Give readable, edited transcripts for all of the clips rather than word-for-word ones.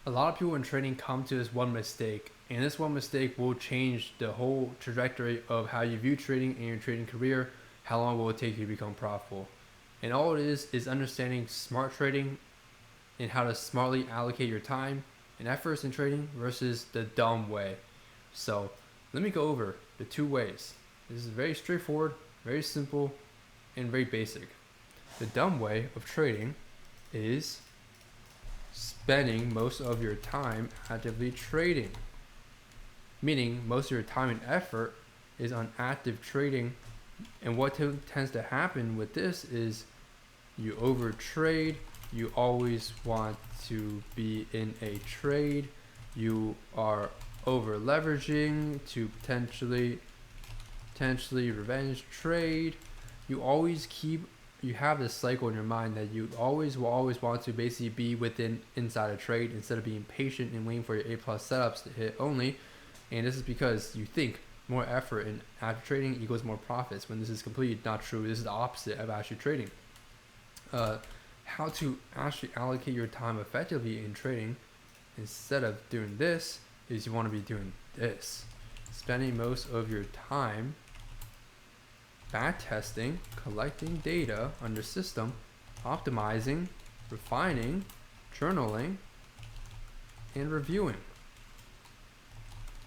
A lot of people in trading come to this one mistake, and this one mistake will change the whole trajectory of how you view trading and your trading career. How long will it take you to become profitable? And all it is understanding smart trading and how to smartly allocate your time and efforts in trading versus the dumb way. So let me go over the two ways. This is very straightforward, very simple, and very basic. The dumb way of trading is spending most of your time actively trading, meaning most of your time and effort is on active trading. And what tends to happen with this is you overtrade, you always want to be in a trade, you are over leveraging to potentially revenge trade. You have this cycle in your mind that you always want to basically be inside a trade instead of being patient and waiting for your A plus setups to hit only. And this is because you think more effort in active trading equals more profits, when this is completely not true. This is the opposite of actually trading. How to actually allocate your time effectively in trading instead of doing this is you want to be doing this. Spending most of your time back testing, collecting data on your system, optimizing, refining, journaling, and reviewing.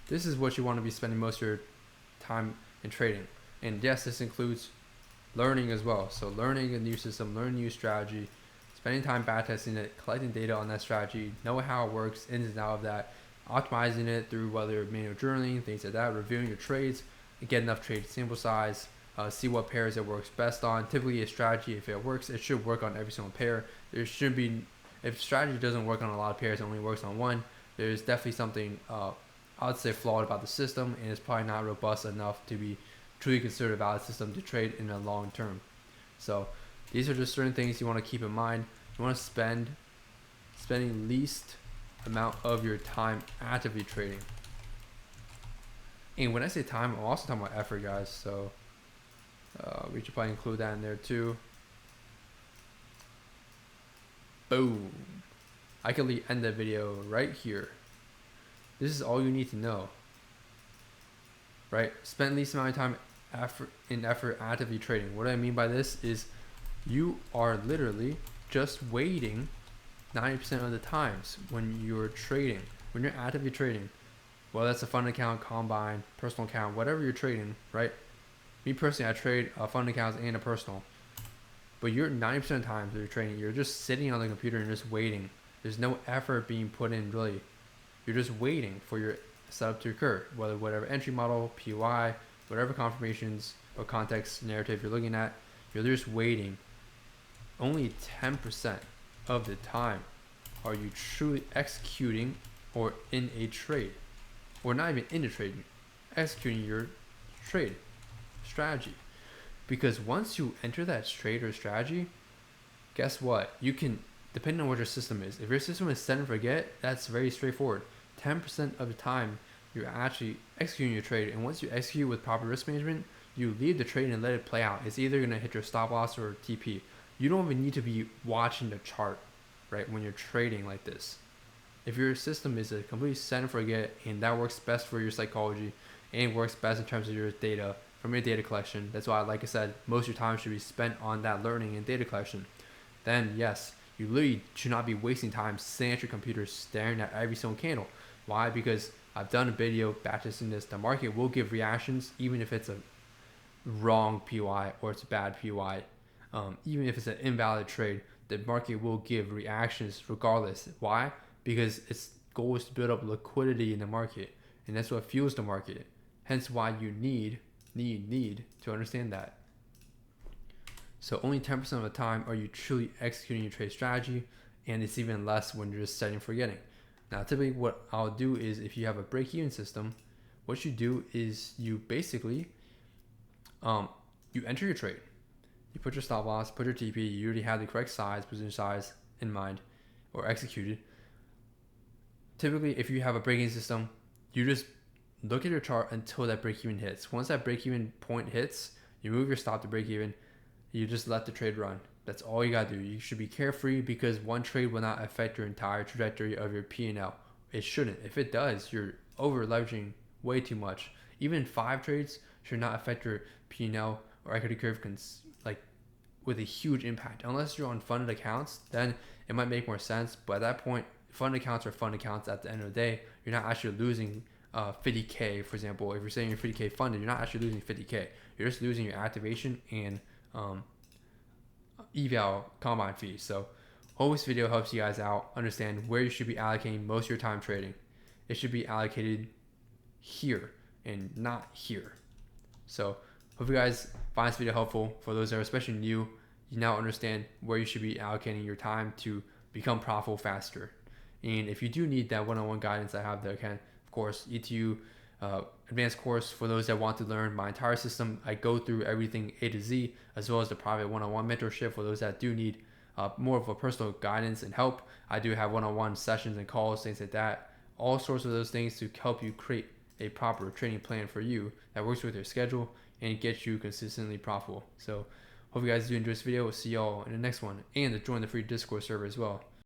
This is what you want to be spending most of your time in trading. And yes, this includes learning as well. So learning a new system, learning a new strategy, spending time back testing it, collecting data on that strategy, know how it works, ins and out of that, optimizing it through whether manual journaling, things like that, reviewing your trades, get enough trade sample size, see what pairs it works best on. Typically a strategy, if it works, it should work on every single pair. There should be, if strategy doesn't work on a lot of pairs, it only works on one, there's definitely something I would say flawed about the system, and it's probably not robust enough to be truly considered a valid system to trade in the long term. So these are just certain things you want to keep in mind. You want to spending least amount of your time actively trading. And when I say time, I'm also talking about effort, guys. So we should probably include that in there too. Boom. I can end the video right here. This is all you need to know. Right? Spend least amount of time effort actively trading. What I mean by this is you are literally just waiting 90% of the times when you're trading, when you're actively trading, whether that's a fund account, combine, personal account, whatever you're trading, right? Me personally, I trade fund accounts and a personal. But you're 90% of the times you're trading, you're just sitting on the computer and just waiting. There's no effort being put in really. You're just waiting for your setup to occur, whatever entry model, PY, whatever confirmations or context narrative you're looking at, you're just waiting. Only 10% of the time are you truly executing or in a trade, or not even in a trade, executing your trade strategy. Because once you enter that trade or strategy, guess what? You can, depending on what your system is, if your system is set and forget, that's very straightforward. 10% of the time you're actually executing your trade, and once you execute with proper risk management, you leave the trade and let it play out. It's either going to hit your stop loss or TP. You don't even need to be watching the chart, right, when you're trading like this. If your system is a complete set and forget, and that works best for your psychology and works best in terms of your data, from your data collection, that's why, like I said, most of your time should be spent on that learning and data collection, then yes, you literally should not be wasting time sitting at your computer staring at every single candle. Why? Because I've done a video backtesting this. The market will give reactions even if it's a wrong PY or it's a bad PY. Even if it's an invalid trade, the market will give reactions regardless. Why? Because its goal is to build up liquidity in the market, and that's what fuels the market. Hence why you need to understand that. So only 10% of the time are you truly executing your trade strategy, and it's even less when you're just setting and forgetting. Now, typically what I'll do is, if you have a break-even system, what you do is you basically, you enter your trade. You put your stop loss, put your TP, you already have the correct size, position size in mind, or executed. Typically, if you have a break-even system, you just look at your chart until that break-even hits. Once that break-even point hits, you move your stop to break-even, you just let the trade run. That's all you gotta do. You should be carefree because one trade will not affect your entire trajectory of your P&L. It shouldn't. If it does, you're over leveraging way too much. Even 5 trades should not affect your P&L or equity curve like with a huge impact. Unless you're on funded accounts, then it might make more sense. But at that point, funded accounts are funded accounts. At the end of the day, you're not actually losing 50K, for example. If you're saying you're 50K funded, you're not actually losing 50K. You're just losing your activation and eval combine fees. So hope this video helps you guys out understand where you should be allocating most of your time trading. It should be allocated here and not here. So hope you guys find this video helpful. For those that are especially new, you now understand where you should be allocating your time to become profitable faster. And if you do need that one-on-one guidance, I have the, again, of course, ETU advanced course for those that want to learn my entire system. I go through everything A to Z, as well as the private one-on-one mentorship for those that do need more of a personal guidance and help. I do have one-on-one sessions and calls, things like that, all sorts of those things to help you create a proper training plan for you that works with your schedule and gets you consistently profitable. So hope you guys do enjoy this video. We'll see y'all in the next one, and to join the free Discord server as well.